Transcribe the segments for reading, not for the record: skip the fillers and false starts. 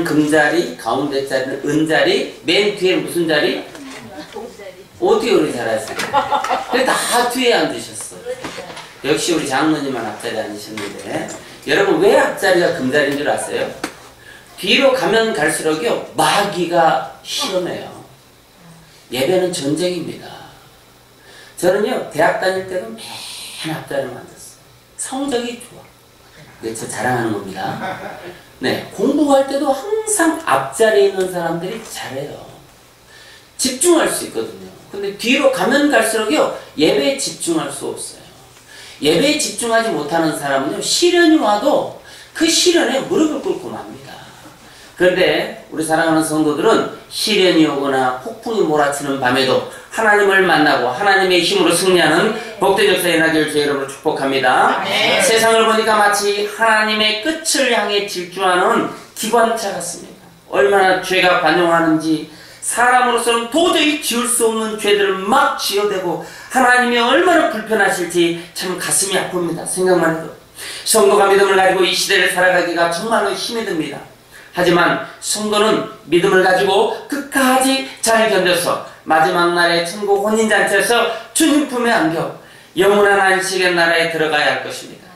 금자리, 가운데 자리는 은자리, 맨 뒤에는 무슨 자리? 어떻게 우리 잘 아세요? 근데 다 뒤에 앉으셨어. 역시 우리 장로님만 앞자리 앉으셨는데, 여러분 왜 앞자리가 금자리인 줄 아세요? 뒤로 가면 갈수록요 마귀가 실험해요. 예배는 전쟁입니다. 저는요 대학 다닐 때는 맨 앞자리를 앉았어요. 성적이 좋아. 네, 저 자랑하는 겁니다. 네, 공부할 때도 항상 앞자리에 있는 사람들이 잘해요. 집중할 수 있거든요. 근데 뒤로 가면 갈수록요 예배에 집중할 수 없어요. 예배에 집중하지 못하는 사람은요 시련이 와도 그 시련에 무릎을 꿇고 맙니다. 그런데 우리 사랑하는 성도들은 시련이 오거나 폭풍이 몰아치는 밤에도 하나님을 만나고 하나님의 힘으로 승리하는 복된 역사에 나길 주의 이름으로 축복합니다. 네. 세상을 보니까 마치 하나님의 끝을 향해 질주하는 기관차 같습니다. 얼마나 죄가 관용하는지, 사람으로서는 도저히 지울 수 없는 죄들을 막 지어대고 하나님이 얼마나 불편하실지 참 가슴이 아픕니다. 생각만 해도. 성도가 믿음을 가지고 이 시대를 살아가기가 정말로 힘이 듭니다. 하지만 성도는 믿음을 가지고 끝까지 잘 견뎌서 마지막 날의 천국 혼인잔치에서 주님 품에 안겨 영원한 안식의 나라에 들어가야 할 것입니다.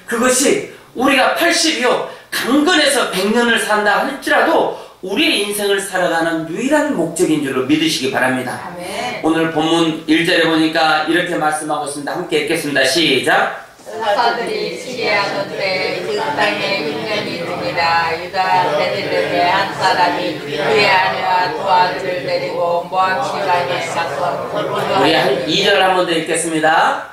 그것이 우리가 80이요 강건해서 100년을 산다 할지라도 우리의 인생을 살아가는 유일한 목적인 줄로 믿으시기 바랍니다. 아멘. 오늘 본문 1절에 보니까 이렇게 말씀하고 있습니다. 함께 읽겠습니다. 시작. 사사들이 시기하던 때 그 땅에 흉년이 듭니다. 유다 베들레헴의 한 사람이 그의 아내와 두 아들을 데리고 모압 지방에 가서 우리 한 2절 한 번 더 읽겠습니다.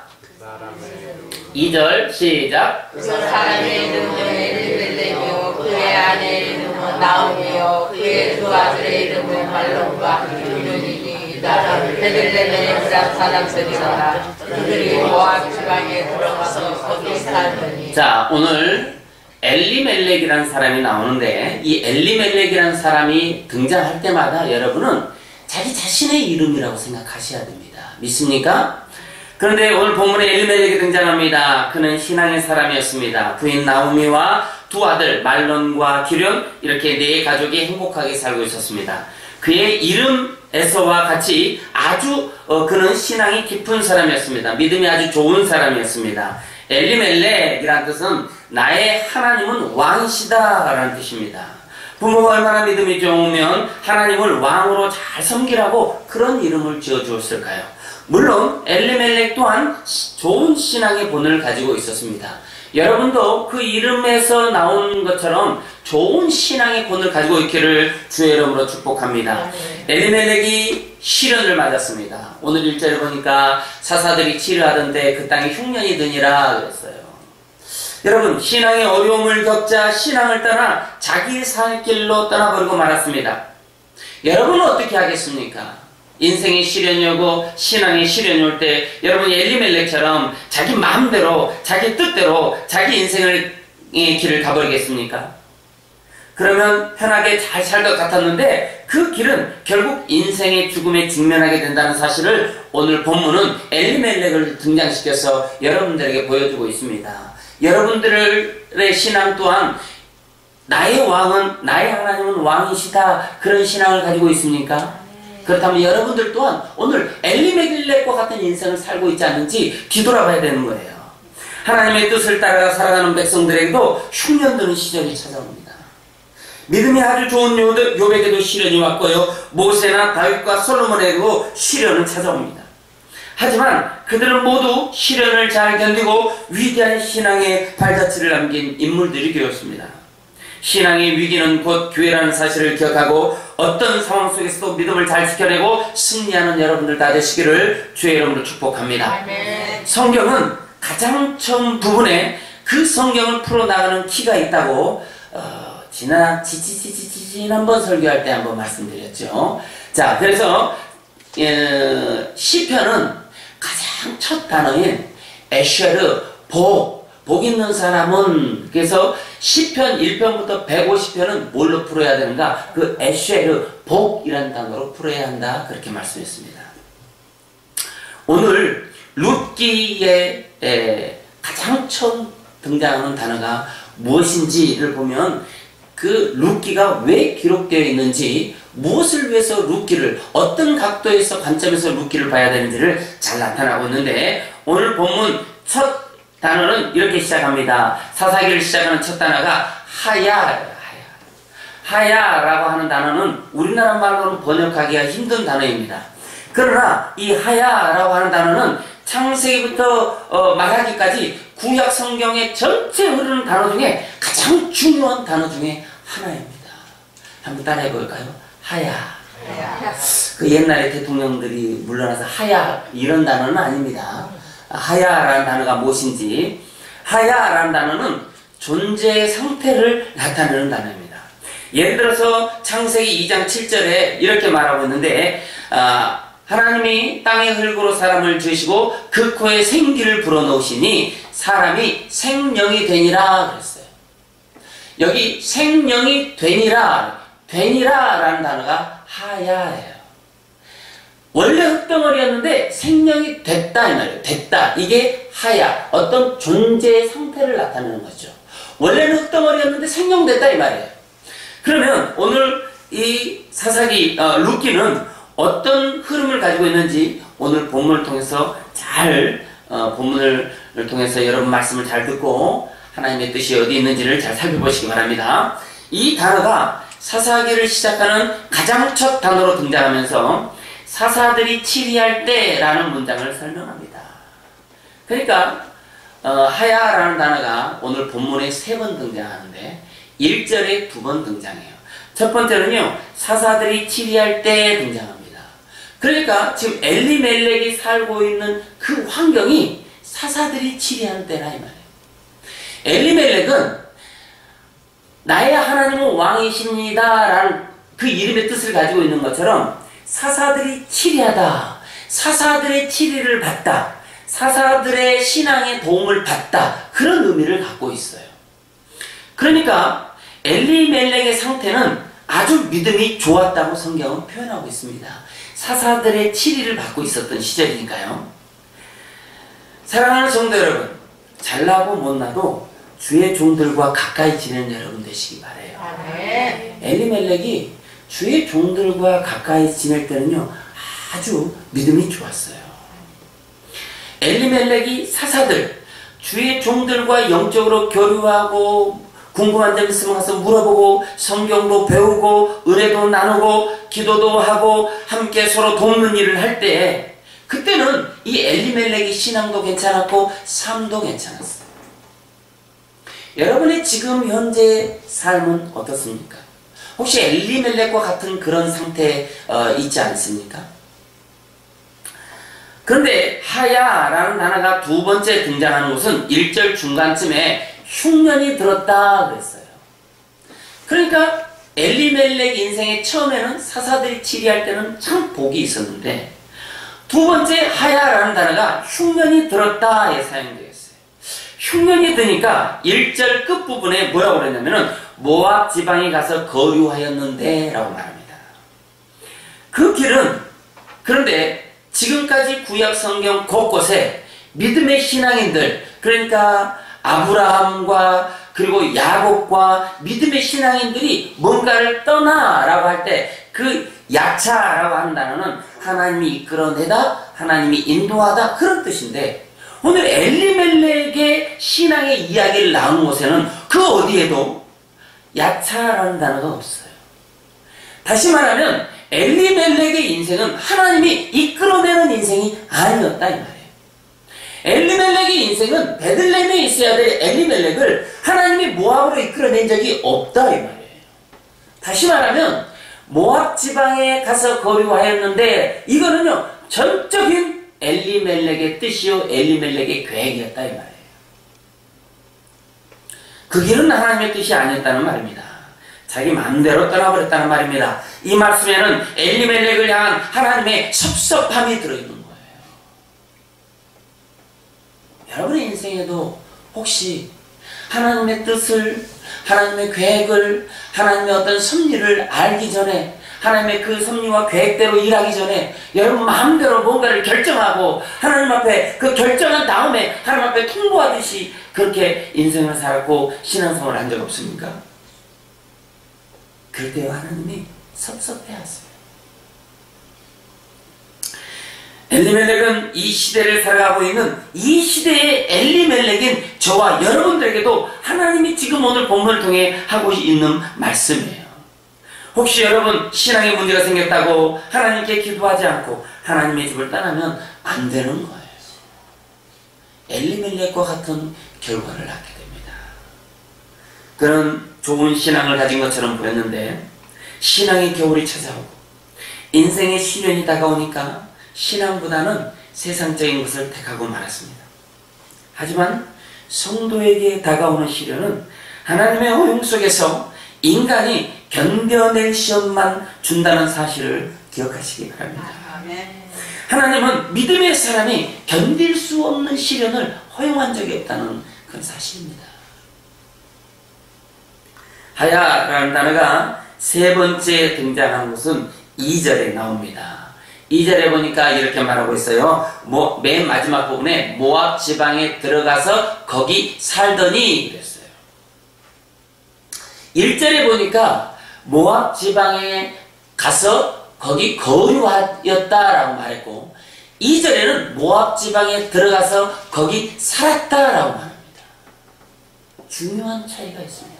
2절 시작. 그 사람의 이름은 엘리멜렉이요 그의 아내의 이름은 나오미요 그의 두 아들의 이름은 말론과 기럝이니이다. 베들레헴의 유다 사람들이라. 그들이 모압 지방에 들어가서 거기 살더니. 자, 오늘 엘리멜렉이라는 사람이 나오는데 이 엘리멜렉이라는 사람이 등장할 때마다 여러분은 자기 자신의 이름이라고 생각하셔야 됩니다. 믿습니까? 그런데 오늘 본문에 엘리멜렉이 등장합니다. 그는 신앙의 사람이었습니다. 부인 나오미와 두 아들 말론과 기럝 이렇게 네 가족이 행복하게 살고 있었습니다. 그의 이름에서와 같이 아주 그는 신앙이 깊은 사람이었습니다. 믿음이 아주 좋은 사람이었습니다. 엘리멜렉이라는 뜻은 나의 하나님은 왕이시다 라는 뜻입니다. 부모가 얼마나 믿음이 좋으면 하나님을 왕으로 잘 섬기라고 그런 이름을 지어주었을까요? 물론 엘리멜렉 또한 좋은 신앙의 본을 가지고 있었습니다. 여러분도 그 이름에서 나온 것처럼 좋은 신앙의 본을 가지고 있기를 주의 이름으로 축복합니다. 엘리멜렉이 시련을 맞았습니다. 오늘 1절에 보니까 사사들이 치료하던데 그 땅에 흉년이 드니라 그랬어요. 여러분, 신앙의 어려움을 겪자 신앙을 떠나 자기 살 길로 떠나버리고 말았습니다. 여러분은 어떻게 하겠습니까? 인생의 시련이 오고 신앙의 시련이 올 때 여러분이 엘리멜렉처럼 자기 마음대로 자기 뜻대로 자기 인생의 길을 가버리겠습니까? 그러면 편하게 잘 살 것 같았는데 그 길은 결국 인생의 죽음에 직면하게 된다는 사실을 오늘 본문은 엘리멜렉을 등장시켜서 여러분들에게 보여주고 있습니다. 여러분들의 신앙 또한 나의 왕은, 나의 하나님은 왕이시다 그런 신앙을 가지고 있습니까? 그렇다면 여러분들 또한 오늘 엘리멜렉과 같은 인생을 살고 있지 않는지 뒤돌아봐야 되는 거예요. 하나님의 뜻을 따라 살아가는 백성들에게도 흉년드는 시절이 찾아옵니다. 믿음이 아주 좋은 욥에게도 시련이 왔고요. 모세나 다윗과 솔로몬에게도 시련은 찾아옵니다. 하지만 그들은 모두 시련을 잘 견디고 위대한 신앙의 발자취를 남긴 인물들이 되었습니다. 신앙의 위기는 곧 기회라는 사실을 기억하고 어떤 상황 속에서도 믿음을 잘 지켜내고 승리하는 여러분들 다 되시기를 주의 이름으로 축복합니다. 아멘. 성경은 가장 처음 부분에 그 성경을 풀어나가는 키가 있다고 지난번 설교할 때 한번 말씀드렸죠. 자, 그래서 시편은 가장 첫 단어인 에쉐르, 복 있는 사람은, 그래서 시편 1편부터 150편은 뭘로 풀어야 되는가? 그 에쉐르, 복이라는 단어로 풀어야 한다. 그렇게 말씀했습니다. 오늘 룻기에 가장 처음 등장하는 단어가 무엇인지를 보면 그 룻기가 왜 기록되어 있는지, 무엇을 위해서 룻기를, 어떤 각도에서 관점에서 룻기를 봐야 되는지를 잘 나타나고 있는데, 오늘 본문 첫 단어는 이렇게 시작합니다. 사사기를 시작하는 첫 단어가 하야예요. 하야라고 하는 단어는 우리나라 말로는 번역하기가 힘든 단어입니다. 그러나 이 하야라고 하는 단어는 창세기부터 말하기까지 구약 성경의 전체 흐르는 단어 중에 가장 중요한 단어 중에 하나입니다. 한번 따라해 볼까요? 하야. 그 옛날에 대통령들이 물러나서 하야 이런 단어는 아닙니다. 하야라는 단어가 무엇인지, 하야라는 단어는 존재의 상태를 나타내는 단어입니다. 예를 들어서 창세기 2장 7절에 이렇게 말하고 있는데, 하나님이 땅의 흙으로 사람을 지으시고 그 코에 생기를 불어넣으시니 사람이 생명이 되니라 그랬어요. 여기 생명이 되니라라는 단어가 하야예요. 원래 흙덩어리였는데 생명이 됐다 이 말이에요. 됐다. 이게 하야. 어떤 존재의 상태를 나타내는 거죠. 원래는 흙덩어리였는데 생명됐다 이 말이에요. 그러면 오늘 이 사사기 룻기는 어떤 흐름을 가지고 있는지 오늘 본문을 통해서 본문을 통해서 여러분 말씀을 잘 듣고 하나님의 뜻이 어디 있는지를 잘 살펴보시기 바랍니다. 이 단어가 사사기를 시작하는 가장 첫 단어로 등장하면서 사사들이 치리할 때라는 문장을 설명합니다. 그러니까 하야라는 단어가 오늘 본문에 3번 등장하는데 1절에 2번 등장해요. 첫 번째는요, 사사들이 치리할 때 등장합니다. 그러니까 지금 엘리멜렉이 살고 있는 그 환경이 사사들이 치리하는 때라 이 말이에요. 엘리멜렉은 나의 하나님은 왕이십니다 라는 그 이름의 뜻을 가지고 있는 것처럼 사사들이 치리하다, 사사들의 치리를 받다, 사사들의 신앙의 도움을 받다, 그런 의미를 갖고 있어요. 그러니까 엘리멜렉의 상태는 아주 믿음이 좋았다고 성경은 표현하고 있습니다. 사사들의 치리를 받고 있었던 시절이니까요. 사랑하는 성도 여러분, 잘나고 못나도 주의 종들과 가까이 지내는 여러분 되시기 바라요. 엘리멜렉이 주의 종들과 가까이 지낼 때는요, 아주 믿음이 좋았어요. 엘리멜렉이 사사들, 주의 종들과 영적으로 교류하고 궁금한 점 있으면 가서 물어보고 성경도 배우고 은혜도 나누고 기도도 하고 함께 서로 돕는 일을 할 때, 그때는 이 엘리멜렉의 신앙도 괜찮았고 삶도 괜찮았어요. 여러분의 지금 현재 삶은 어떻습니까? 혹시 엘리멜렉과 같은 그런 상태에 있지 않습니까? 그런데 하야라는 단어가 2번째 등장하는 곳은 1절 중간쯤에 흉년이 들었다 그랬어요. 그러니까 엘리멜렉 인생의 처음에는 사사들이 치리할 때는 참 복이 있었는데, 2번째 하야라는 단어가 흉년이 들었다에 사용되었어요. 흉년이 드니까 1절 끝부분에 뭐라고 그랬냐면은 모압 지방에 가서 거류하였는데 라고 말합니다. 그 길은, 그런데 지금까지 구약 성경 곳곳에 믿음의 신앙인들, 그러니까 아브라함과 그리고 야곱과 믿음의 신앙인들이 뭔가를 떠나라고 할 때 그 야차라고 하는 단어는 하나님이 이끌어내다, 하나님이 인도하다, 그런 뜻인데, 오늘 엘리멜렉의 신앙의 이야기를 나오는 곳에는 그 어디에도 야차라는 단어가 없어요. 다시 말하면 엘리멜렉의 인생은 하나님이 이끌어내는 인생이 아니었다 이 말이에요. 엘리멜렉의 인생은 베들레헴에 있어야 될 엘리멜렉을 하나님이 모압으로 이끌어낸 적이 없다 이 말이에요. 다시 말하면 모압 지방에 가서 거류하였는데, 이거는요 전적인 엘리멜렉의 뜻이요 엘리멜렉의 계획이었다 이 말이에요. 그 길은 하나님의 뜻이 아니었다는 말입니다. 자기 마음대로 떠나버렸다는 말입니다. 이 말씀에는 엘리멜렉을 향한 하나님의 섭섭함이 들어있는 거예요. 여러분의 인생에도 혹시 하나님의 뜻을, 하나님의 계획을, 하나님의 어떤 섭리를 알기 전에, 하나님의 그 섭리와 계획대로 일하기 전에 여러분 마음대로 뭔가를 결정하고 하나님 앞에 그 결정한 다음에 하나님 앞에 통보하듯이 그렇게 인생을 살았고 신앙생활을 한 적 없습니까? 그럴 때 하나님이 섭섭해하세요. 엘리멜렉은 이 시대를 살아가고 있는 이 시대의 엘리멜렉인 저와 여러분들에게도 하나님이 지금 오늘 본문을 통해 하고 있는 말씀이에요. 혹시 여러분 신앙에 문제가 생겼다고 하나님께 기도하지 않고 하나님의 집을 떠나면 안 되는 거예요. 엘리멜렉과 같은 결과를 낳게 됩니다. 그런 좋은 신앙을 가진 것처럼 보였는데 신앙의 겨울이 찾아오고 인생의 시련이 다가오니까 신앙보다는 세상적인 것을 택하고 말았습니다. 하지만 성도에게 다가오는 시련은 하나님의 허용 속에서 인간이 견뎌낼 시험만 준다는 사실을 기억하시기 바랍니다. 하나님은 믿음의 사람이 견딜 수 없는 시련을 허용한 적이 없다는 그런 사실입니다. 하야라는 단어가 세 번째 등장하는 것은 2절에 나옵니다. 2절에 보니까 이렇게 말하고 있어요. 맨 마지막 부분에 모압 지방에 들어가서 거기 살더니 그랬어요. 1절에 보니까 모압 지방에 가서 거기 거류하였다라고 말했고 2절에는 모압 지방에 들어가서 거기 살았다라고 말합니다. 중요한 차이가 있습니다.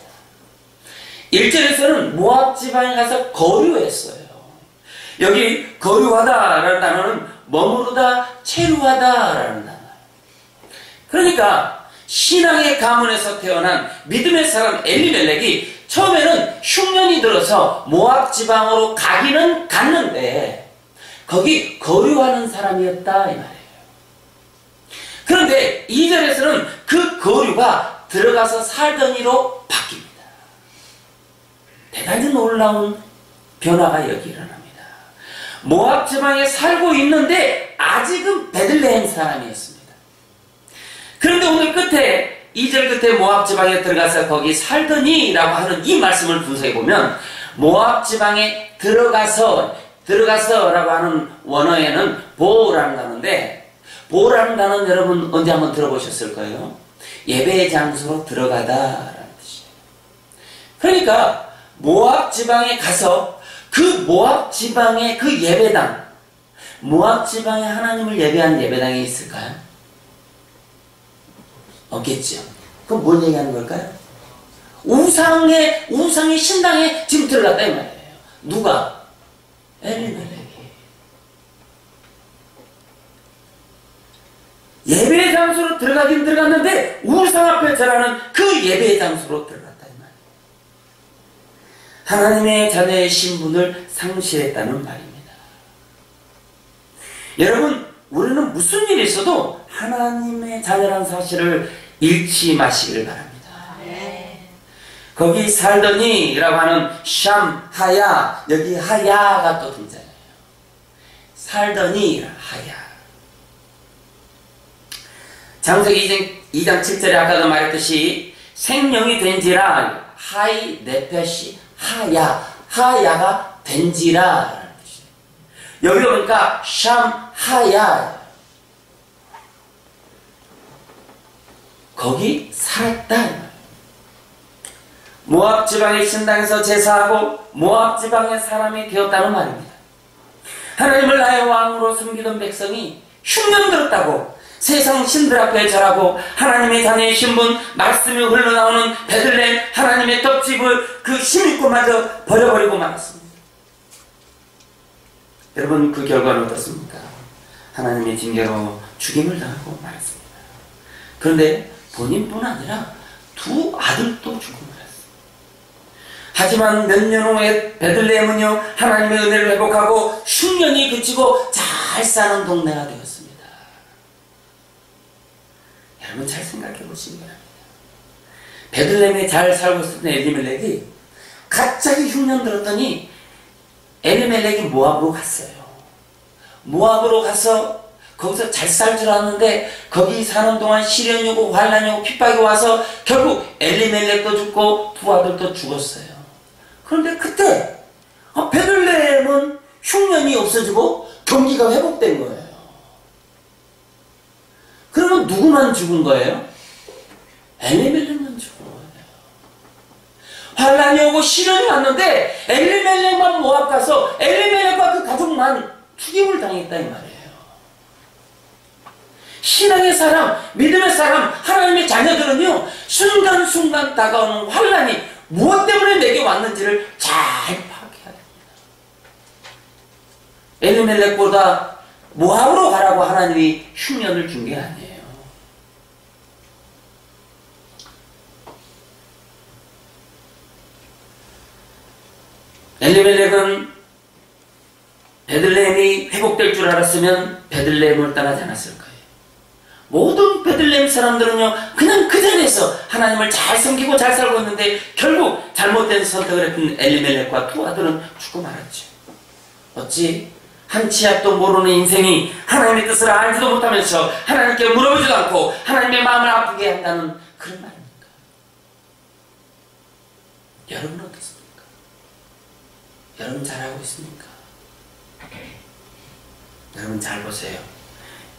1절에서는 모압 지방에 가서 거류했어요. 여기 거류하다라는 단어는 머무르다, 체류하다라는 단어예요. 그러니까 신앙의 가문에서 태어난 믿음의 사람 엘리멜렉이 처음에는 흉년이 들어서 모압 지방으로 가기는 갔는데 거기 거류하는 사람이었다 이 말이에요. 그런데 2절에서는 그 거류가 들어가서 살더니로 바뀝니다. 대단히 놀라운 변화가 여기 일어납니다. 모압 지방에 살고 있는데 아직은 베들레헴 사람이었습니다. 그런데 오늘 끝에 2절 끝에 모압 지방에 들어가서 거기 살더니 라고 하는 이 말씀을 분석해보면 모압 지방에 들어가서 라고 하는 원어에는 보라는 단어인데 보라는 단어는 여러분 언제 한번 들어보셨을 거예요. 예배 장소로 들어가다 라는 뜻이에요. 그러니까 모압 지방에 가서 그 모압 지방의 그 예배당, 모압 지방에 하나님을 예배하는 예배당이 있을까요? 없겠죠. 그럼 뭘 얘기하는 걸까요? 우상의 신당에 지금 들어갔다 이 말이에요. 누가? 엘리멜렉이. 예배 장소로 들어가긴 들어갔는데 우상 앞에 절하는 그 예배 장소로 들어갔다. 하나님의 자녀의 신분을 상실했다는 말입니다. 여러분, 우리는 무슨 일이 있어도 하나님의 자녀라는 사실을 잃지 마시기를 바랍니다. 거기 살더니 라고 하는 샴, 하야, 여기 하야가 또 등장해요. 살더니, 하야. 창세기 2장 7절에 아까도 말했듯이 생명이 된지라 하이 네페시 하야가 된지라. 여기 보니까 샴 하야. 거기 살았다. 모압 지방의 신당에서 제사하고 모압 지방의 사람이 되었다는 말입니다. 하나님을 나의 왕으로 섬기던 백성이 흉년 들었다고 세상 신들 앞에 절하고 하나님의 자녀의 신분, 말씀이 흘러나오는 베들레헴 하나님의 떡집을 그 심있고마저 버려버리고 말았습니다. 여러분 그 결과는 어떻습니까? 하나님의 징계로 죽임을 당하고 말았습니다. 그런데 본인뿐 아니라 두 아들도 죽음을 했습니다. 하지만 몇 년 후에 베들레헴은요 하나님의 은혜를 회복하고 흉년이 그치고 잘 사는 동네가 되었습니다. 여러분 잘 생각해 보시기 바랍니다. 베들레헴에 잘 살고 있었던 엘리멜렉이 갑자기 흉년 들었더니 엘리멜렉이 모압으로 갔어요. 모압으로 가서 거기서 잘 살 줄 알았는데 거기 사는 동안 시련이 오고 환란이 오고 핍박이 와서 결국 엘리멜렉도 죽고 두 아들도 죽었어요. 그런데 그때 베들레헴은 흉년이 없어지고 경기가 회복된 거예요. 그러면 누구만 죽은 거예요? 엘리멜렉만 죽은 거예요. 환란이 오고 시련이 왔는데 엘리멜렉만 모압 가서 엘리멜렉과 그 가족만 죽임을 당했다 이 말이에요. 신앙의 사람, 믿음의 사람, 하나님의 자녀들은요, 순간순간 다가오는 환란이 무엇 때문에 내게 왔는지를 잘 파악해야 됩니다. 엘리멜렉보다 모압으로 가라고 하나님이 흉년을 준 게 아니에요. 엘리멜렉은 베들레헴이 회복될 줄 알았으면 베들레헴을 떠나지 않았을 거예요. 모든 베들레헴 사람들은요, 그냥 그 자리에서 하나님을 잘 섬기고 잘 살고 있는데 결국 잘못된 선택을 했던 엘리멜렉과 두 아들은 죽고 말았죠. 어찌 한 치 앞도 모르는 인생이 하나님의 뜻을 알지도 못하면서 하나님께 물어보지도 않고 하나님의 마음을 아프게 한다는 그런 말입니까? 여러분은 어떻습니까? 여러분 잘하고 있습니까? 여러분 잘 보세요.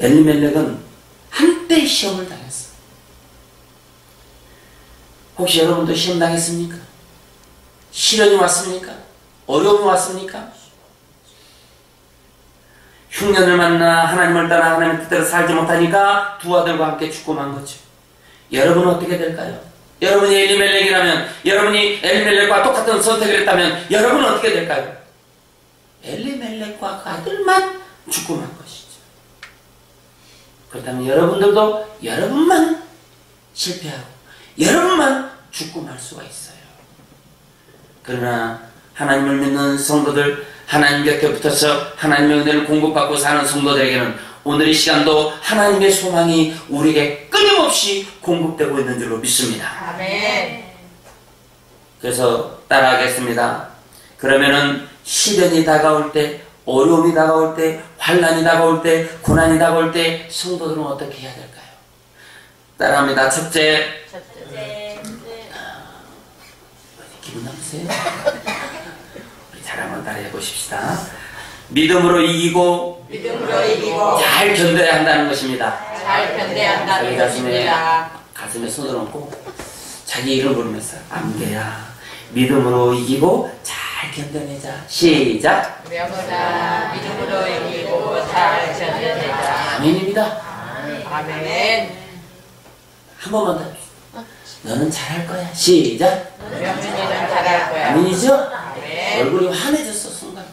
엘리멜렉은 한때 시험을 당했어. 혹시 여러분도 시험 당했습니까? 시련이 왔습니까? 어려움이 왔습니까? 흉년을 만나 하나님을 따라 하나님의 뜻대로 살지 못하니까 두 아들과 함께 죽고 만 거죠. 여러분은 어떻게 될까요? 여러분이 엘리멜렉이라면, 여러분이 엘리멜렉과 똑같은 선택을 했다면 여러분은 어떻게 될까요? 엘리멜렉과 그 아들만 죽고 만 것이죠. 그렇다면 여러분들도 여러분만 실패하고 여러분만 죽고 말 수가 있어요. 그러나 하나님을 믿는 성도들, 하나님 곁에 붙어서 하나님의 은혜를 공급받고 사는 성도들에게는 오늘 이 시간도 하나님의 소망이 우리에게 끊임없이 공급되고 있는 줄로 믿습니다. 아멘. 그래서 따라하겠습니다. 그러면은 시련이 다가올 때, 어려움이 다가올 때, 환난이 다가올 때, 고난이 다가올 때 성도들은 어떻게 해야 될까요? 따라합니다. 첫째, 기분 나쁘세요? 우리 잘 한번 따라해 보십시다. 믿음으로 이기고 잘 견뎌야 한다는 것입니다. 잘 견뎌야 한다는 것입니다. 가슴에 손을 얹고 자기 이름 부르면서 암개야, 믿음으로 이기고 잘 견뎌내자. 시작. 명은아, 믿음으로 이기고 잘 견뎌내자. 아멘입니다. 아멘. 한 번만 더 합시다. 너는 잘할 거야. 시작. 명은이는 잘할 거야. 아멘이죠? 아멘. 얼굴이 환해졌어 순간.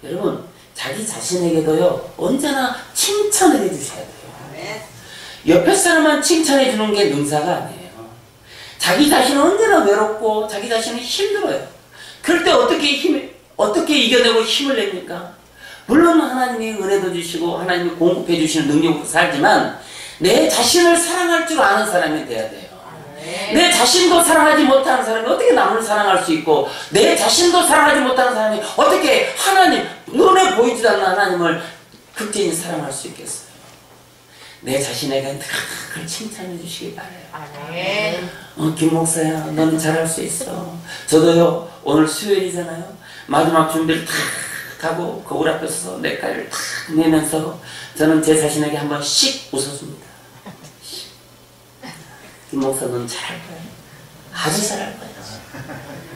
여러분, 자기 자신에게도요, 언제나 칭찬을 해주셔야 돼요. 아멘. 옆에 사람만 칭찬해 주는 게 능사가 아니에요. 자기 자신은 언제나 외롭고 자기 자신은 힘들어요. 그럴 때 어떻게 이겨내고 힘을 냅니까? 물론 하나님이 은혜도 주시고 하나님이 공급해 주시는 능력으로 살지만 내 자신을 사랑할 줄 아는 사람이 돼야 돼요. 내 자신도 사랑하지 못하는 사람이 어떻게 남을 사랑할 수 있고, 내 자신도 사랑하지 못하는 사람이 어떻게 하나님, 눈에 보이지도 않는 하나님을 극진히 사랑할 수 있겠어요? 내 자신에게 늘 칭찬해 주시기 바라요. 아멘. 김 목사야, 너는 잘할 수 있어. 저도요, 오늘 수요일이잖아요. 마지막 준비를 탁 하고 거울 앞에 서서 내 칼을 탁 내면서 저는 제 자신에게 한 번씩 웃어줍니다. 김 목사, 너는 잘할 거야. 아주 잘할 거야.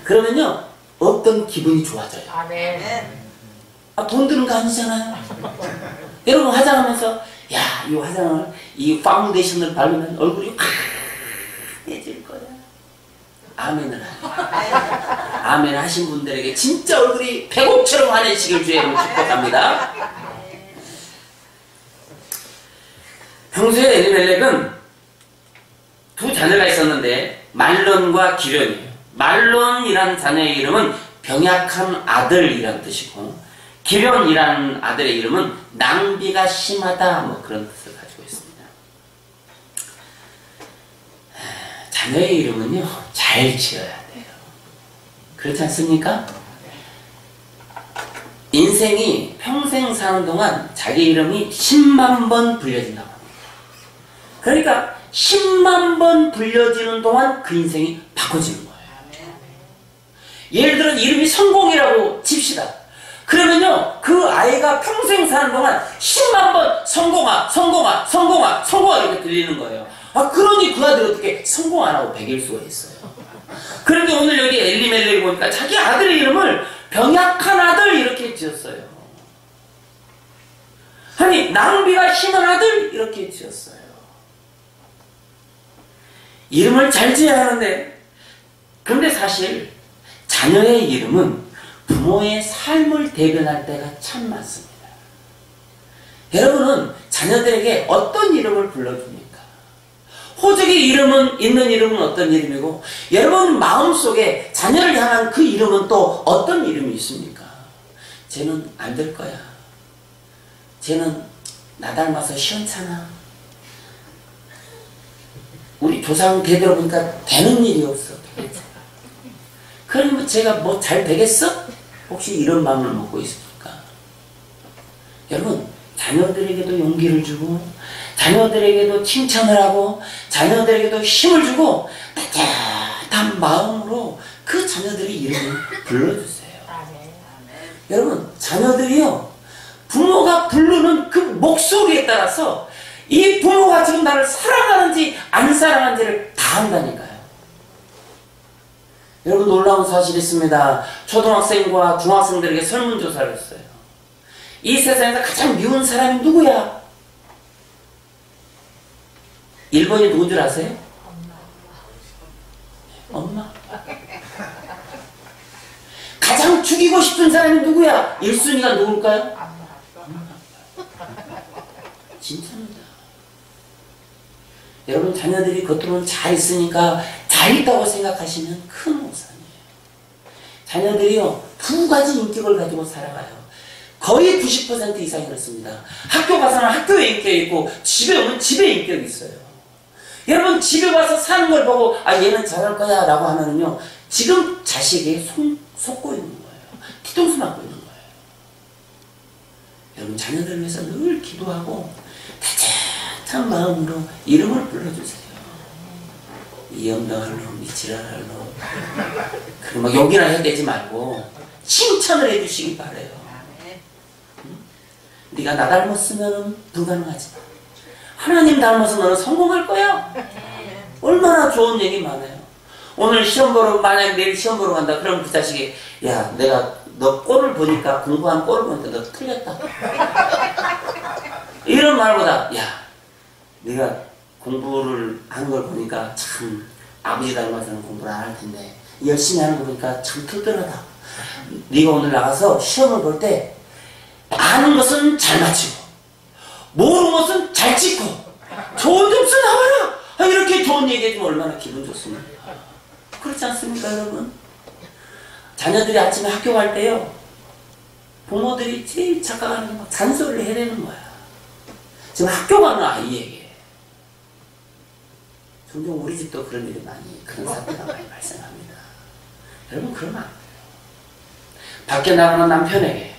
그러면요, 어떤 기분이 좋아져요. 아멘. 돈 드는 거 아니잖아요. 여러분 화장하면서 야, 이 화장을, 이 파운데이션을 바르면 얼굴이 환해질 거야. 아멘을 하세요. 아멘 하신 분들에게 진짜 얼굴이 백옥처럼 환해지길 주의 이름으로 축복합니다. 평소에 엘리멜렉은 두 자녀가 있었는데 말론과 기련이에요. 말론이라는 자녀의 이름은 병약한 아들이라는 뜻이고, 기련이라는 아들의 이름은 낭비가 심하다, 뭐 그런 뜻을 가지고 있습니다. 자녀의 이름은요, 잘 지어야 돼요. 그렇지 않습니까? 인생이 평생 사는 동안 자기 이름이 10만 번 불려진다고 합니다. 그러니까 10만 번 불려지는 동안 그 인생이 바꿔지는 거예요. 예를 들어 이름이 성공이라고 칩시다. 그러면요, 그 아이가 평생 사는 동안 10만 번 성공아, 성공아, 성공아, 성공아 이렇게 들리는 거예요. 그러니 그 아들이 어떻게 성공 안 하고 100일 수가 있어요. 그런데 오늘 여기 엘리멜렉이 보니까 자기 아들의 이름을 병약한 아들 이렇게 지었어요. 아니 낭비가 심한 아들 이렇게 지었어요. 이름을 잘 지어야 하는데, 그런데 사실 자녀의 이름은 부모의 삶을 대변할 때가 참 많습니다. 여러분은 자녀들에게 어떤 이름을 불러줍니까? 호적의 이름은, 있는 이름은 어떤 이름이고, 여러분 마음속에 자녀를 향한 그 이름은 또 어떤 이름이 있습니까? 쟤는 안 될 거야. 쟤는 나 닮아서 시원찮아. 우리 조상 대대로 보니까 되는 일이 없어. 그러면 제가 뭐 잘 되겠어? 혹시 이런 마음을 먹고 있습니까? 여러분, 자녀들에게도 용기를 주고, 자녀들에게도 칭찬을 하고, 자녀들에게도 힘을 주고, 따뜻한 마음으로 그 자녀들의 이름을 불러주세요. 여러분, 자녀들이요, 부모가 부르는 그 목소리에 따라서 이 부모가 지금 나를 사랑하는지 안 사랑하는지를 다 안다니까요. 여러분, 놀라운 사실이 있습니다. 초등학생과 중학생들에게 설문조사를 했어요. 이 세상에서 가장 미운 사람이 누구야? 1번이 누군 줄 아세요? 엄마. 가장 죽이고 싶은 사람이 누구야? 1순위가 누굴까요? 진짜입니다. 여러분, 자녀들이 겉으로는 잘 있으니까 잘 있다고 생각하시면 큰 오산이에요. 자녀들이요, 두 가지 인격을 가지고 살아가요. 거의 90% 이상이 그렇습니다. 학교 가서는 학교에 인격이 있고, 집에 오면 집에 인격이 있어요. 여러분, 집에 와서 사는 걸 보고, 아, 얘는 잘할 거야 라고 하면요, 지금 자식이 속고 있는 거예요. 뒤통수 맞고 있는 거예요. 여러분, 자녀들을 위해서 늘 기도하고 따뜻한 마음으로 이름을 불러주세요. 이 영광할 놈, 이 지랄할 놈. 그리고 막 욕이나 해대지 말고 칭찬을 해주시기 바래요. 네가 나 닮았으면 불가능하지. 하나님 닮아서 너는 성공할 거야. 얼마나 좋은 얘기 많아요. 오늘 시험 보러, 만약에 내일 시험 보러 간다. 그럼 그 자식이, 야, 내가 너 꼴을 보니까, 공부한 꼴을 보니까 너 틀렸다. 이런 말보다, 야, 네가 공부를 하는 걸 보니까 참 아버지 닮아서는 공부를 안 할 텐데 열심히 하는 거 보니까 참 특별하다. 네가 오늘 나가서 시험을 볼 때 아는 것은 잘 맞히고 모르는 것은 잘 찍고 좋은 점수 나와라. 이렇게 좋은 얘기해주면 얼마나 기분 좋습니까? 그렇지 않습니까, 여러분? 자녀들이 아침에 학교 갈 때요, 부모들이 제일 착각하는 게 막 잔소리를 해대는 거야. 지금 학교 가는 아이에게. 종종 우리 집도 그런 일이 많이, 그런 사태가 많이 발생합니다. 여러분, 그러면 안 돼요. 밖에 나가는 남편에게,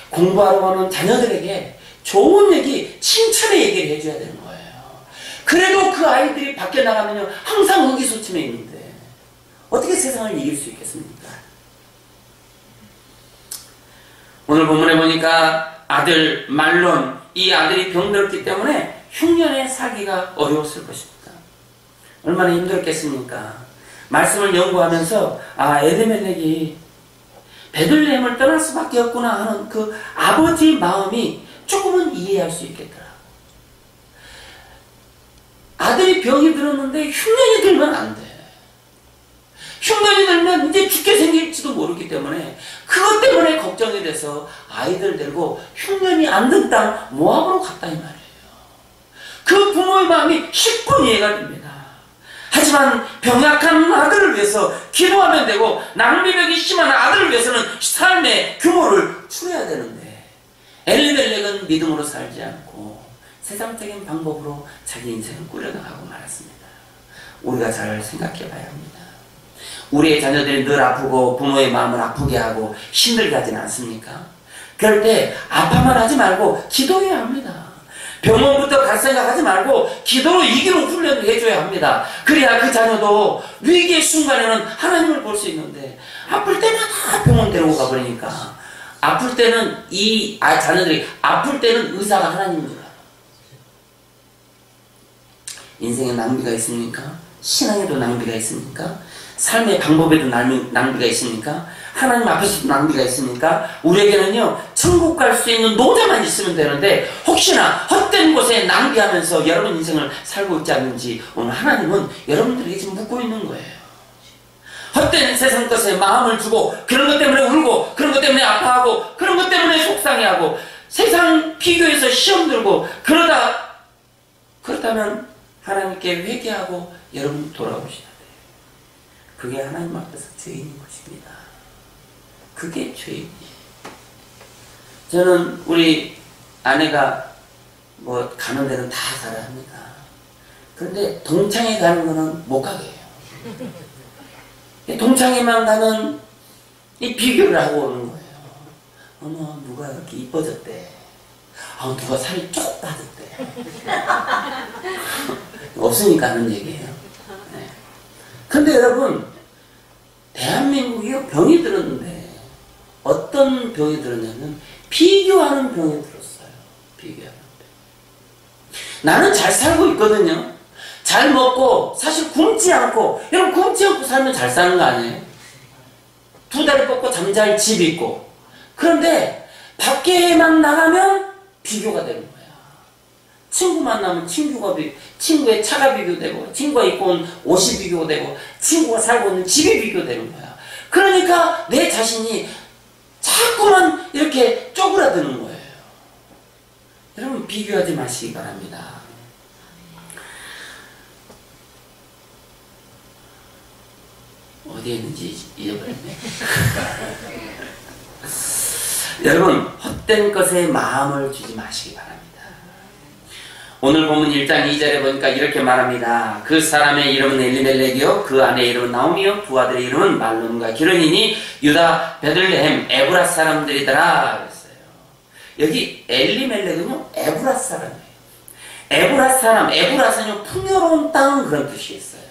공부하러 가는 자녀들에게 좋은 얘기, 칭찬의 얘기를 해줘야 되는 거예요. 그래도 그 아이들이 밖에 나가면요, 항상 의기소침해 있는데 어떻게 세상을 이길 수 있겠습니까? 오늘 본문에 보니까 아들 말론, 이 아들이 병들었기 때문에 흉년에 살기가 어려웠을 것입니다. 얼마나 힘들었겠습니까? 말씀을 연구하면서 엘리멜렉이 베들레헴을 떠날 수밖에 없구나 하는 그 아버지의 마음이 조금은 이해할 수 있겠더라. 아들이 병이 들었는데 흉년이 들면 안 돼. 흉년이 들면 이제 죽게 생길지도 모르기 때문에 그것 때문에 걱정이 돼서 아이들 데리고 흉년이 안 든 땅 모압으로 갔다 이 말이에요. 그 부모의 마음이 10분 이해가 됩니다. 하지만 병약한 아들을 위해서 기도하면 되고 낭비벽이 심한 아들을 위해서는 삶의 규모를 줄여야 되는데 엘리멜렉은 믿음으로 살지 않고 세상적인 방법으로 자기 인생을 꾸려나가고 말았습니다. 우리가 잘 생각해 봐야 합니다. 우리의 자녀들이 늘 아프고 부모의 마음을 아프게 하고 힘들게 하지는 않습니까? 그럴 때 아파만 하지 말고 기도해야 합니다. 병원부터 갈 생각하지 말고 기도로 이기는 훈련을 해줘야 합니다. 그래야 그 자녀도 위기의 순간에는 하나님을 볼 수 있는데 아플 때마다 병원 데리고 가버리니까 아플 때는 자녀들이 아플 때는 의사가 하나님인 줄 알아. 인생에 낭비가 있습니까? 신앙에도 낭비가 있습니까? 삶의 방법에도 낭비가 있습니까? 하나님 앞에서도 낭비가 있습니까? 우리에게는요, 천국 갈 수 있는 노자만 있으면 되는데 혹시나 헛된 곳에 낭비하면서 여러분 인생을 살고 있지 않는지 오늘 하나님은 여러분들에게 지금 묻고 있는 거예요. 헛된 세상 것에 마음을 주고 그런 것 때문에 울고 그런 것 때문에 아파하고 그런 것 때문에 속상해하고 세상 비교해서 시험 들고 그렇다면 하나님께 회개하고 여러분 돌아오셔야 돼요. 그게 하나님 앞에서 죄인인 것입니다. 그게 죄인이에요. 저는 우리 아내가 뭐 가는 데는 다 가라 합니다. 그런데 동창회 가는 거는 못 가게 해요. 동창회만 가면 이 비교를 하고 오는 거예요. 어머, 누가 이렇게 이뻐졌대. 누가 살이 쭉 빠졌대. 없으니까 하는 얘기예요. 네. 근데 여러분, 대한민국이 병이 들었는데 어떤 병이 들었냐면 비교하는 병이 들었어요. 비교하는 병. 나는 잘 살고 있거든요. 잘 먹고 사실 굶지 않고, 여러분 굶지 않고 살면 잘 사는 거 아니에요? 2다리 뻗고 잠잘 집 있고. 그런데 밖에만 나가면 비교가 되는 거야. 친구 만나면 친구의 차가 비교되고, 친구가 입고 온 옷이 비교되고, 친구가 살고 있는 집이 비교되는 거야. 그러니까 내 자신이 자꾸만 이렇게 쪼그라드는 거예요. 여러분 비교하지 마시기 바랍니다. 어디에 있는지 잊어버렸네. 여러분 헛된 것에 마음을 주지 마시기 바랍니다. 오늘 본문 1장 2절에 보니까 이렇게 말합니다. 그 사람의 이름은 엘리멜렉이요 그 아내의 이름은 나오미요 두 아들의 이름은 말론과 기르니니 유다 베들레헴 에브라 사람들이더라 그랬어요. 여기 엘리멜렉은요 에브라 사람이에요. 에브라 사람, 에브라스는요 풍요로운 땅 그런 뜻이 있어요.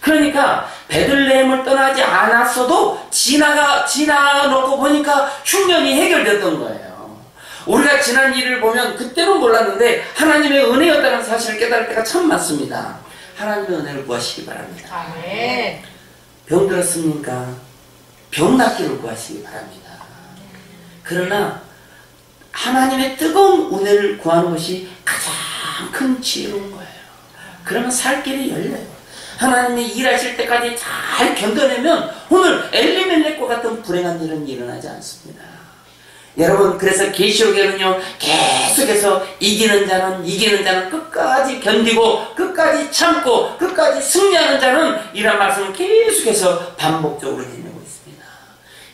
그러니까 베들레헴을 떠나지 않았어도 지나놓고 보니까 흉년이 해결됐던 거예요. 우리가 지난 일을 보면 그때는 몰랐는데 하나님의 은혜였다는 사실을 깨달을 때가 참 많습니다. 하나님의 은혜를 구하시기 바랍니다. 아멘. 병 들었습니까? 병 낫기를 구하시기 바랍니다. 그러나 하나님의 뜨거운 은혜를 구하는 것이 가장 큰 지혜로운 거예요. 그러면 살 길이 열려요. 하나님이 일하실 때까지 잘 견뎌내면 오늘 엘리멜렉과 같은 불행한 일은 일어나지 않습니다. 여러분 그래서 계시록에는요 계속해서 이기는 자는 끝까지 견디고 끝까지 참고 끝까지 승리하는 자는 이란 말씀을 계속해서 반복적으로 해내고 있습니다.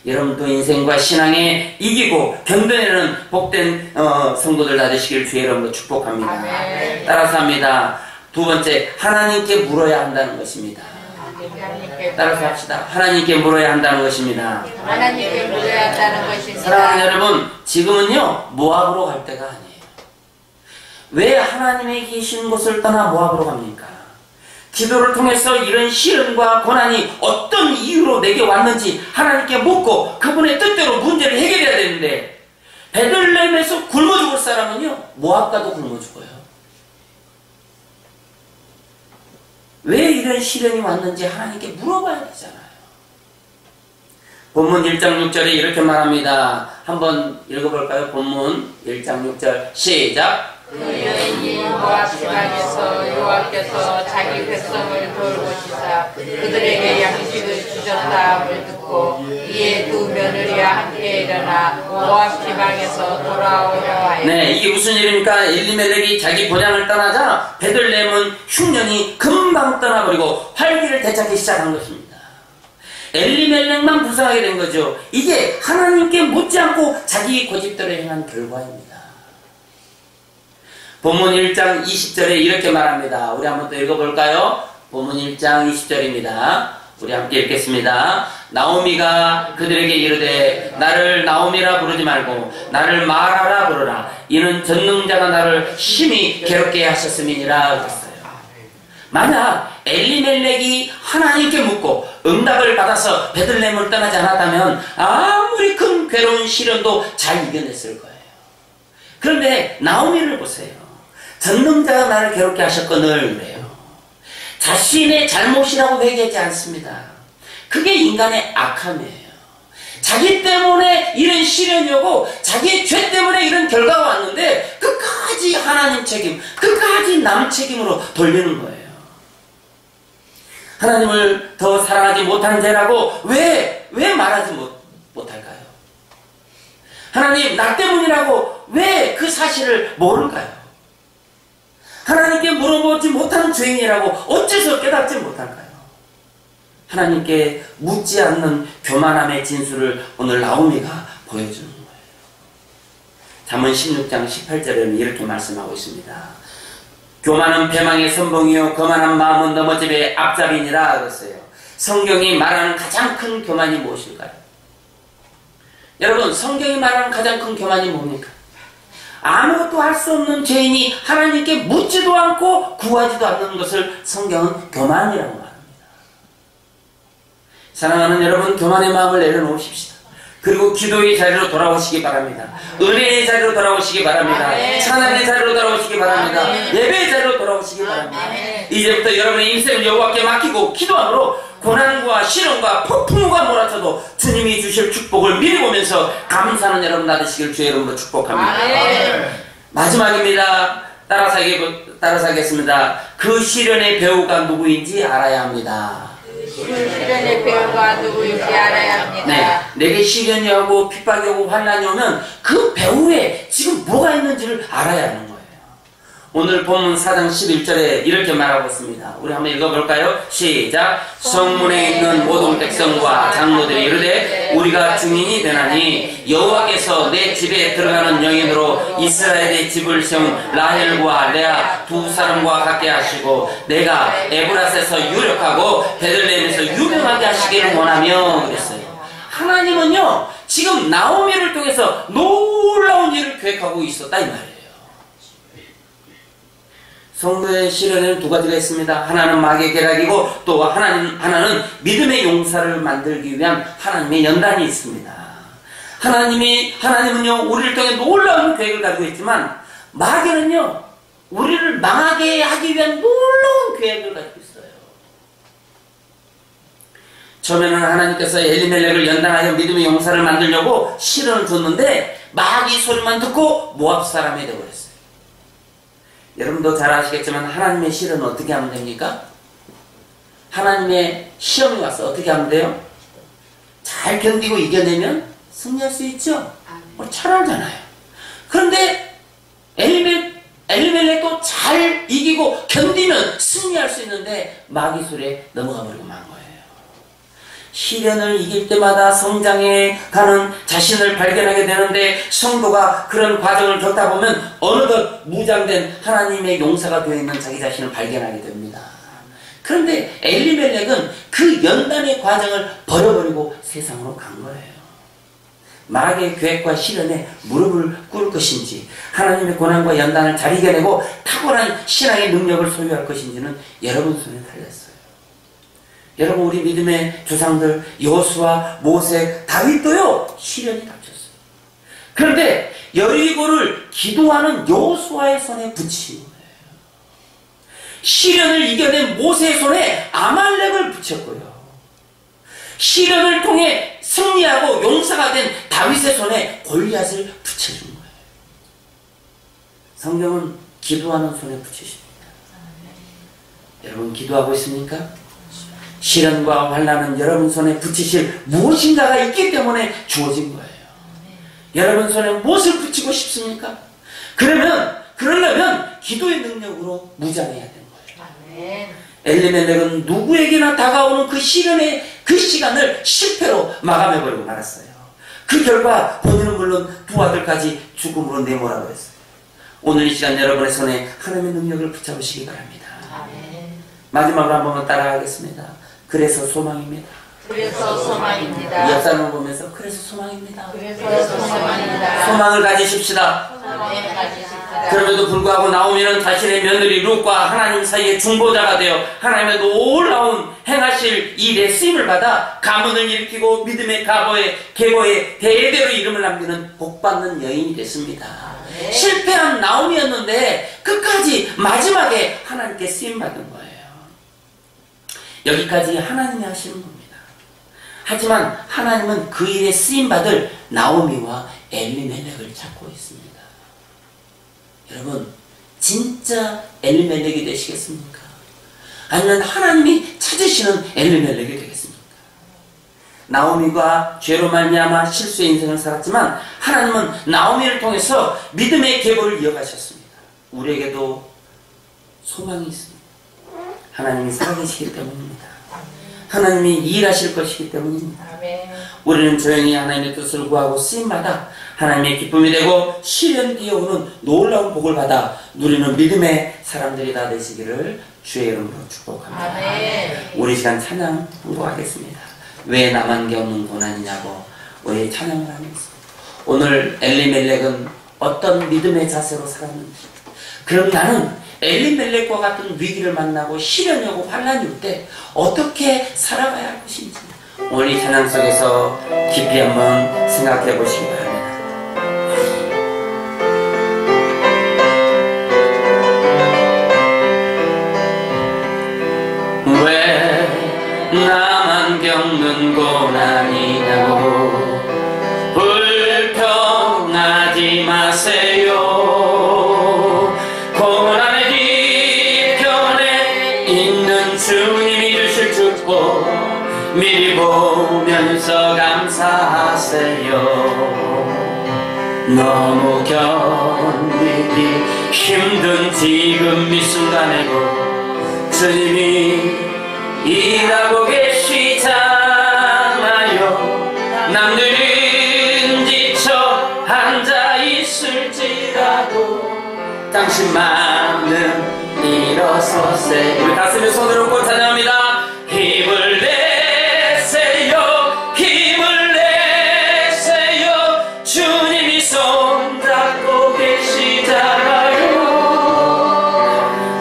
여러분도 인생과 신앙에 이기고 견뎌내는 복된 성도들 되시길 주의 이름으로 축복합니다. 아멘. 따라서 합니다. 두 번째, 하나님께 물어야 한다는 것입니다. 따라서 합시다. 하나님께 물어야 한다는 것입니다. 하나님께 물어야 한다는 것입니다. 사랑하는 여러분, 지금은요 모압으로 갈 때가 아니에요. 왜 하나님이 계신 곳을 떠나 모압으로 갑니까? 기도를 통해서 이런 시련과 고난이 어떤 이유로 내게 왔는지 하나님께 묻고 그분의 뜻대로 문제를 해결해야 되는데, 베들레헴에서 굶어 죽을 사람은요 모압 가도 굶어 죽어요. 왜 이런 시련이 왔는지 하나님께 물어봐야 되잖아요. 본문 1장 6절에 이렇게 말합니다. 한번 읽어볼까요? 본문 1장 6절 시작. 그 여인이 모압 지방에서 여호와께서 자기 백성을 돌보시사 그들에게 양식을 주셨다함을 듣고 이에 두 며느리와 함께 일어나 모압 지방에서 돌아오려 하여. 네, 이게 무슨 일입니까? 엘리멜렉이 자기 본향을 떠나자 베들레헴은 흉년이 금방 떠나버리고 활기를 되찾기 시작한 것입니다. 엘리멜렉만 불쌍하게 된 거죠. 이게 하나님께 묻지 않고 자기 고집대로 행한 결과입니다. 본문 1장 20절에 이렇게 말합니다. 우리 한번 더 읽어볼까요? 본문 1장 20절입니다. 우리 함께 읽겠습니다. 나오미가 그들에게 이르되 나를 나오미라 부르지 말고 나를 마라라 부르라. 이는 전능자가 나를 심히 괴롭게 하셨음이니라 그랬어요. 만약 엘리멜렉이 하나님께 묻고 응답을 받아서 베들레헴을 떠나지 않았다면 아무리 큰 괴로운 시련도 잘 이겨냈을 거예요. 그런데 나오미를 보세요. 전능자가 나를 괴롭게 하셨거늘 그래요. 자신의 잘못이라고 회개하지 않습니다. 그게 인간의 악함이에요. 자기 때문에 이런 시련이 오고 자기의 죄 때문에 이런 결과가 왔는데 끝까지 하나님 책임, 끝까지 남 책임으로 돌리는 거예요. 하나님을 더 사랑하지 못한 죄라고 왜 말하지 못할까요? 하나님 나 때문이라고 왜 그 사실을 모를까요? 하나님께 물어보지 못하는 죄인이라고 어째서 깨닫지 못할까요? 하나님께 묻지 않는 교만함의 진수를 오늘 나오미가 보여주는 거예요. 잠언 16장 18절에는 이렇게 말씀하고 있습니다. 교만은 패망의 선봉이요 거만한 마음은 넘어집의 앞잡이니라 그랬어요. 성경이 말하는 가장 큰 교만이 무엇일까요? 여러분, 성경이 말하는 가장 큰 교만이 뭡니까? 아무것도 할 수 없는 죄인이 하나님께 묻지도 않고 구하지도 않는 것을 성경은 교만이라고 말합니다. 사랑하는 여러분, 교만의 마음을 내려놓으십시다. 그리고 기도의 자리로 돌아오시기 바랍니다. 은혜의 자리로 돌아오시기 바랍니다. 찬양의 자리로 돌아오시기 바랍니다. 예배의 자리로 돌아오시기 바랍니다. 이제부터 여러분의 인생을 여호와께 맡기고 기도함으로 고난과 시련과 폭풍우가 몰아쳐도 주님이 주실 축복을 미리 보면서 감사하는 여러분 나되시길 주의 이름으로 축복합니다. 마지막입니다. 따라사겠습니다. 그 시련의 배우가 누구인지 알아야 합니다. 시련의 배우가 누구인지 알아야 합니다. 네, 내게 시련이 오고 핍박이 오고 환난이 오면 그 배후에 지금 뭐가 있는지를 알아야 하는 거예요. 오늘 본문 4장 11절에 이렇게 말하고 있습니다. 우리 한번 읽어볼까요? 시작. 성문에 있는 모든 백성과 장로들이 이르되 우리가 증인이 되나니 여호와께서 내 집에 들어가는 여인으로 이스라엘의 집을 세운 라헬과 레아 두 사람과 같게 하시고 내가 에브라스에서 유력하고 베들레헴에서 유명하게 하시기를 원하며 그랬어요. 하나님은요 지금 나오미를 통해서 놀라운 일을 계획하고 있었다 이 말이에요. 성도의 시련에는 두 가지가 있습니다. 하나는 마귀의 계략이고 또 하나는 믿음의 용사를 만들기 위한 하나님의 연단이 있습니다. 하나님은요 우리를 통해 놀라운 계획을 가지고 있지만 마귀는요 우리를 망하게 하기 위한 놀라운 계획을 가지고 있어요. 처음에는 하나님께서 엘리멜렉을 연단하여 믿음의 용사를 만들려고 시련을 줬는데 마귀 소리만 듣고 모압 사람이 되어버렸어요. 여러분도 잘 아시겠지만 하나님의 시련은 어떻게 하면 됩니까? 하나님의 시험이 와서 어떻게 하면 돼요? 잘 견디고 이겨내면 승리할 수 있죠? 잘하잖아요. 그런데 엘리멜렉도 잘 이기고 견디면 승리할 수 있는데 마귀 소리에 넘어가 버리고 만 거예요. 시련을 이길 때마다 성장해 가는 자신을 발견하게 되는데 성도가 그런 과정을 겪다 보면 어느덧 무장된 하나님의 용사가 되어 있는 자기 자신을 발견하게 됩니다. 그런데 엘리멜렉은 그 연단의 과정을 버려버리고 세상으로 간 거예요. 마귀의 계획과 시련에 무릎을 꿇을 것인지 하나님의 고난과 연단을 잘 이겨내고 탁월한 신앙의 능력을 소유할 것인지는 여러분 손에 달렸어요. 여러분 우리 믿음의 조상들 여호수아, 모세, 다윗도요 시련이 닥쳤어요. 그런데 여리고를 기도하는 여호수아의 손에 붙인 거예요. 시련을 이겨낸 모세의 손에 아말렉을 붙였고요. 시련을 통해 승리하고 용사가 된 다윗의 손에 골리앗을 붙여준 거예요. 성경은 기도하는 손에 붙이십니다. 여러분 기도하고 있습니까? 시련과 환난은 여러분 손에 붙이실 무엇인가가 있기 때문에 주어진 거예요. 여러분 손에 무엇을 붙이고 싶습니까? 그러려면 기도의 능력으로 무장해야 되는 거예요. 엘리멜렉은 누구에게나 다가오는 그 시련의 그 시간을 실패로 마감해버리고 말았어요. 그 결과 본인은 물론 두 아들까지 죽음으로 내몰아버렸어요. 오늘 이 시간 여러분의 손에 하나님의 능력을 붙잡으시기 바랍니다. 마지막으로 한 번만 따라하겠습니다. 그래서 소망입니다. 그래서 소망입니다. 옆 사람을 보면서 그래서 소망입니다. 그래서 소망입니다. 소망을 가지십시다. 소망을 가지십시다. 그럼에도 불구하고 나오미는 자신의 며느리 룻과 하나님 사이의 중보자가 되어 하나님의 놀라운 행하실 일에 쓰임을 받아 가문을 일으키고 믿음의 계보에 대대로 이름을 남기는 복받는 여인이 됐습니다. 실패한 나오미였는데 끝까지 마지막에 하나님께 쓰임받은 거예요. 여기까지 하나님이 하시는 겁니다. 하지만 하나님은 그 일에 쓰임받을 나오미와 엘리멜렉을 찾고 있습니다. 여러분, 진짜 엘리멜렉이 되시겠습니까? 아니면 하나님이 찾으시는 엘리멜렉이 되겠습니까? 나오미가 죄로 말미암아 실수의 인생을 살았지만 하나님은 나오미를 통해서 믿음의 계보를 이어가셨습니다. 우리에게도 소망이 있습니다. 하나님이 살아계시기 때문입니다. 하나님이 일하실 것이기 때문입니다. 우리는 조용히 하나님의 뜻을 구하고 쓰임받아 하나님의 기쁨이 되고 시련 뒤에 오는 놀라운 복을 받아 누리는 믿음의 사람들이 다 되시기를 주의 이름으로 축복합니다. 우리 시간 찬양 공부하겠습니다. 왜 나만 겪는 고난이냐고 우리 찬양을 하면서 오늘 엘리멜렉은 어떤 믿음의 자세로 살았는지, 그럼 나는 엘리멜렉과 같은 위기를 만나고 시련이 오고 환란이 올 때 어떻게 살아가야 할 것인지 오늘 이 찬양 속에서 깊이 한번 생각해 보시기 바랍니다. 왜 나만 겪는 고난이냐고 불평하지 마세요. 고난의 뒤편에 있는 주님이 주실 축복 미리 보면서 감사하세요. 너무 견디기 힘든 지금 이 순간에도 주님이 일하고 계시잖아요. 남들은 지쳐 앉아있을지라도 당신만은 일어서세요. 우리 가슴에 손을 얹고 찬양합니다. 힘을 내세요. 힘을 내세요. 주님이 손잡고 계시잖아요.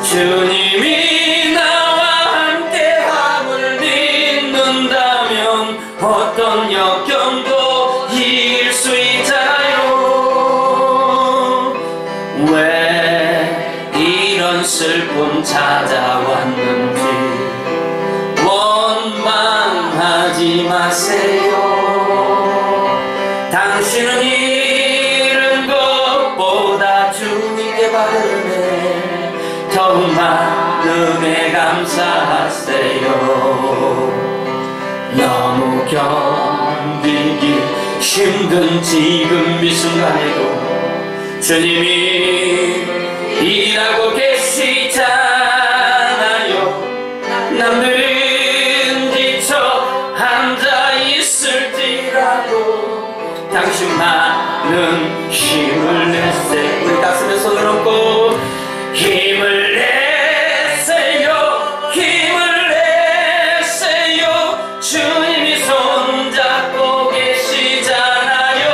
주님이 나와 함께함을 믿는다면 어떤 역경도 이길 수 있잖아요. 왜 이런 슬픔 찾아왔는지 원망하지 마세요. 당신은 잃은 것보다 주님께 받은 애 더욱 많은 애 감사하세요. 너무 견디기 힘든 지금 이 순간에도 주님이 일하고 계시잖아요. 남들은 지쳐 앉아있을지라도 당신만은 힘을 내세요. 우리 가슴에 손을 얹고 힘을 내세요. 힘을 내세요. 주님이 손잡고 계시잖아요.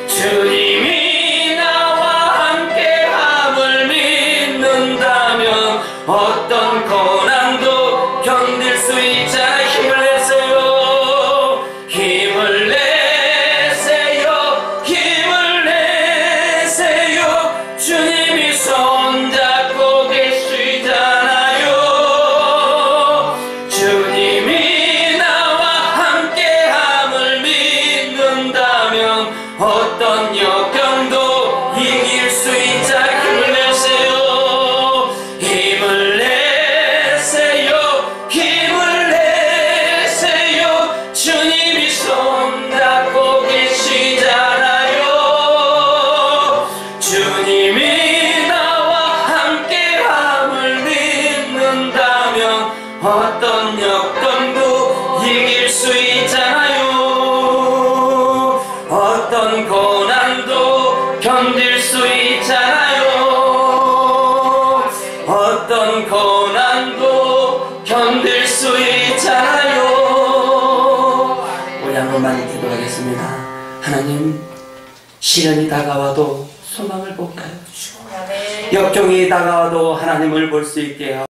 주님이 나와 함께함을 믿는다면 어떤 고난도 견딜 수 있잖아요. 힘을 내세요. 힘을 내세요. 힘을 내세요. 주님이 손잡고 계시잖아요. 주님이 나와 함께함을 믿는다면 어떤 역경도 이길 수 있자. 힘을 내세요. 힘을 내세요. 힘을 내세요. 주님이 손잡고 계시잖아요. 주님이 나와 함께함을 믿는다면 어떤 역경도 이길 수 있잖아요. 어떤 고난도 견딜 수 있잖아요. 어떤 고난도 견딜 수 있잖아요. 우리 한 번만 기도하겠습니다. 하나님, 시련이 다가와도 소망을 보게 하여 주시고 역경이 다가와도 하나님을 볼 수 있게 하여